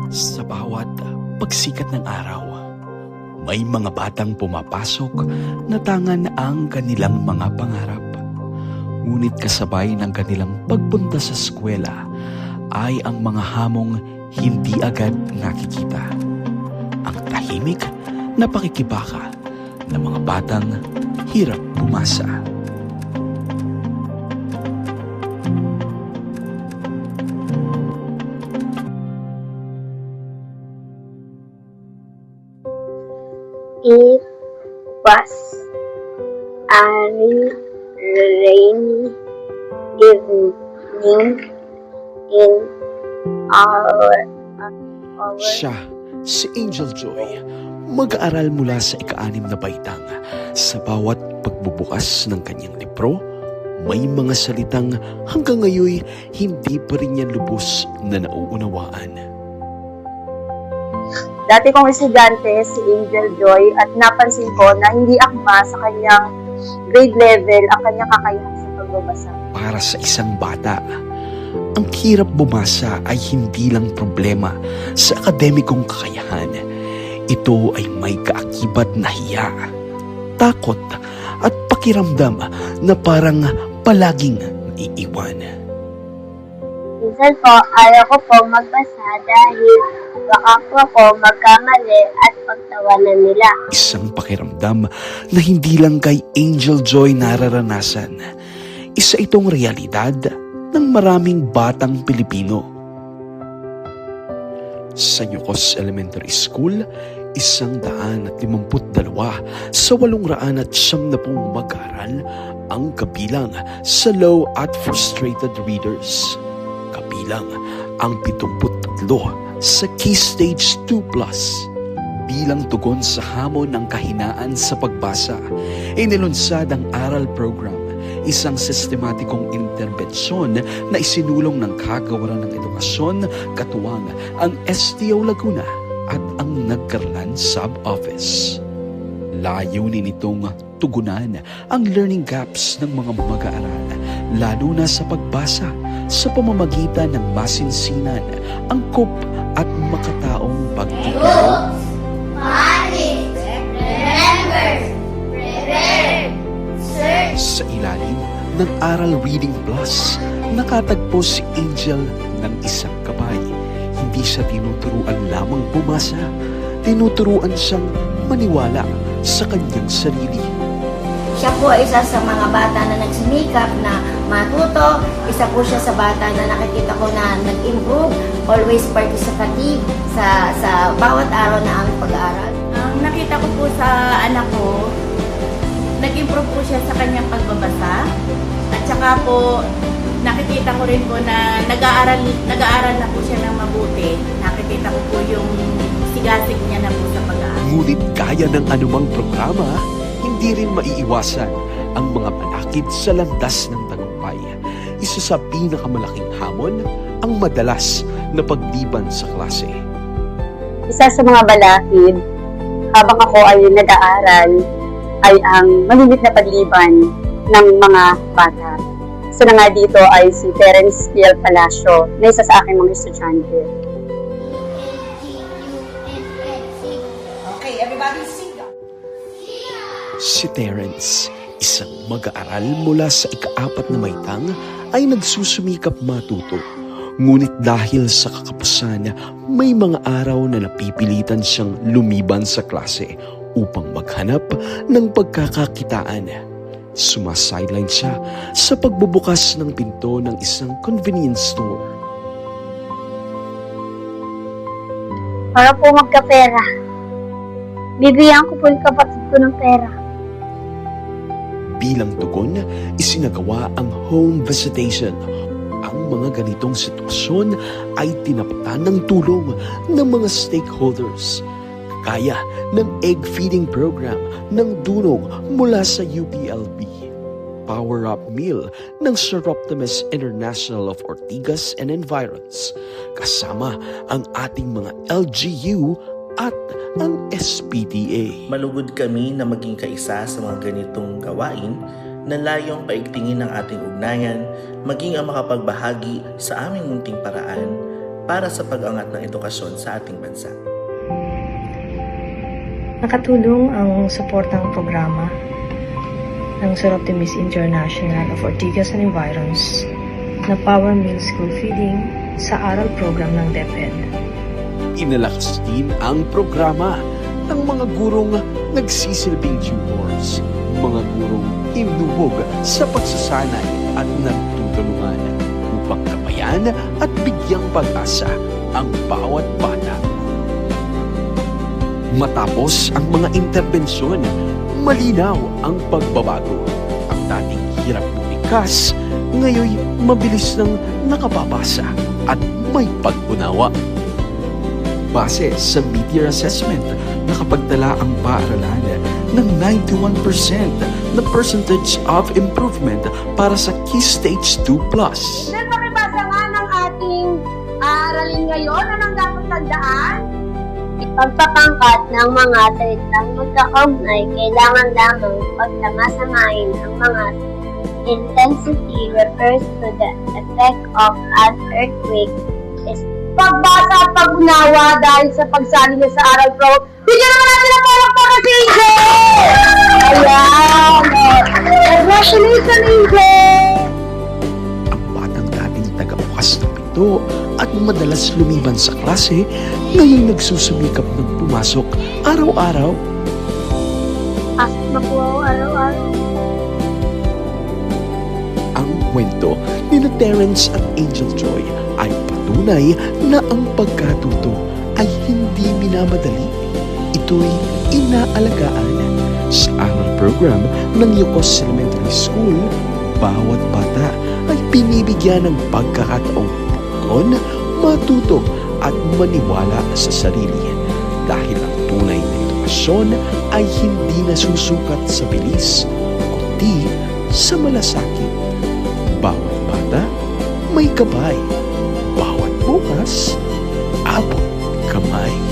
Sa bawat pagsikat ng araw, may mga batang pumapasok na tangan ang kanilang mga pangarap. Ngunit kasabay ng kanilang pagpunta sa eskwela ay ang mga hamong hindi agad nakikita. Ang tahimik na pakikibaka ng mga batang hirap pumasa. It was a rainy evening in our Siya, si Angel Joy, mag-aaral mula sa ika-6 na baitang. Sa bawat pagbubukas ng kanyang libro, may mga salitang hanggang ngayon hindi pa rin niya lubos na nauunawaan. Dati kong estudyante si Angel Joy at napansin ko na hindi akma sa kanyang grade level ang kanyang kakayahan sa pagbabasa. Para sa isang bata, ang hirap bumasa ay hindi lang problema sa akademikong kakayahan. Ito ay may kaakibat na hiya, takot at pakiramdam na parang palaging naiiwan. Minsan po, ayaw ko po magbasa dahil baka po ako magkamali at pagtawanan nila. Isang pakiramdam na hindi lang kay Angel Joy nararanasan. Isa itong realidad ng maraming batang Pilipino. Sa Yucos Elementary School, 152 sa 890 mag-aaral ang kabilang sa low at frustrated readers. Kabilang ang 73 sa Key Stage 2+. Bilang tugon sa hamon ng kahinaan sa pagbasa, inilunsad ang aral program, isang sistematikong interbensyon na isinulong ng Kagawaran ng Edukasyon, katuwang ang STO Laguna at ang Nagkarlan Sub-Office. Layunin nitong tugunan ang learning gaps ng mga mag-aaral, lalo na sa pagbasa, sa pamamagitan ng masinsinan, angkop at makataong pagtuturo. Sa ilalim ng Aral Reading Plus, nakatagpo si Angel ng isang gabay. Hindi siya tinuturuan lamang bumasa, tinuturuan siyang maniwala sa kanyang sarili. Siya po ay isa sa mga bata na nagsumikap na matuto. Isa po siya sa bata na nakikita ko na nag-improve, always participative sa bawat araw na aming pag-aaral. Ang nakita ko po sa anak ko, nag-improve po siya sa kanyang pagbabasa. At saka po, nakikita ko rin po na nag-aaral na po siya ng mabuti. Nakikita ko po yung sigasig niya na po sa pag-aaral. Ngunit gaya ng anumang programa, hindi rin maiiwasan ang mga panakit sa landas ng tagumpay. Isa sa pinakamalaking hamon, ang madalas na pagliban sa klase. Isa sa mga balakid, habang ako ay nag-aaral, ay ang malilit na pagliban ng mga bata. Isa na nga dito ay si Terence Piel Palacio, na isa sa aking mga estudyante. Okay, everybody sing. Si Terence, isang mag-aaral mula sa ika-4 na baitang, ay nagsusumikap matuto. Ngunit dahil sa kakapusan, may mga araw na napipilitan siyang lumiban sa klase upang maghanap ng pagkakakitaan. Sumasideline siya sa pagbubukas ng pinto ng isang convenience store. Para po magkapera, bibigyan ko po yung kapatid ko ng pera. Bilang tugon, isinagawa ang home visitation. Ang mga ganitong sitwasyon ay tinapatan ng tulong ng mga stakeholders, kaya ng egg feeding program ng Dunong mula sa UPLB, Power Up Meal ng Sir Optimus International of Ortigas and Environs, kasama ang ating mga LGU at ang SPTA. Malugod kami na maging kaisa sa mga ganitong gawain na layong paigtingin ang ating ugnayan, maging ang makapagbahagi sa aming munting paraan para sa pag-angat ng edukasyon sa ating bansa. Nakatulong ang suportang programa ng Sir Optimis International of Ortigas and Environs na Power Meal School Feeding sa aral program ng DepEd. Inalakas din ang programa ng mga gurong nagsisilbing tutors, mga gurong inubog sa pagsasanay at nagtutulungan upang kabayan at bigyang pag-asa ang bawat bata. Matapos ang mga interbensyon, malinaw ang pagbabago. Ang dating hirap bumikas, ngayon mabilis nang nakababasa at may pag-unawa. Base sa mid-year assessment, nakapagdala ang paaralan ng 91% na percentage of improvement para sa Key Stage 2+. Then makibasa nga ng ating aralin ngayon, anong dapat tandaan? Pagpapangkat ng mga salitang magkakaugnay, kailangan lamang pagsamasamahin ang mga intensity refers to the effect of an earthquake is Pagbasa at pag-unawa dahil sa pagsali niya sa aral pro. Bigyan naman natin ang palakpakan si Angel! Ayan! Congratulations, Angel! Ang batang dating tagabukas ng pinto at madalas lumiban sa klase, ngayon nagsusumikap ng pumasok araw-araw. pasok na po ako araw-araw. Ang kwento ni Terence at Angel Joy ay patunay na ang pagkatuto ay hindi minamadali. Ito'y inaalagaan. Sa aral program ng Yukos Elementary School, bawat bata ay pinibigyan ng pagkakataong pugon, matuto at maniwala sa sarili. Dahil ang tunay na edukasyon ay hindi nasusukat sa bilis, kundi sa malasakit. Bawat bata may gabay. Bawat bukas, abot kamay.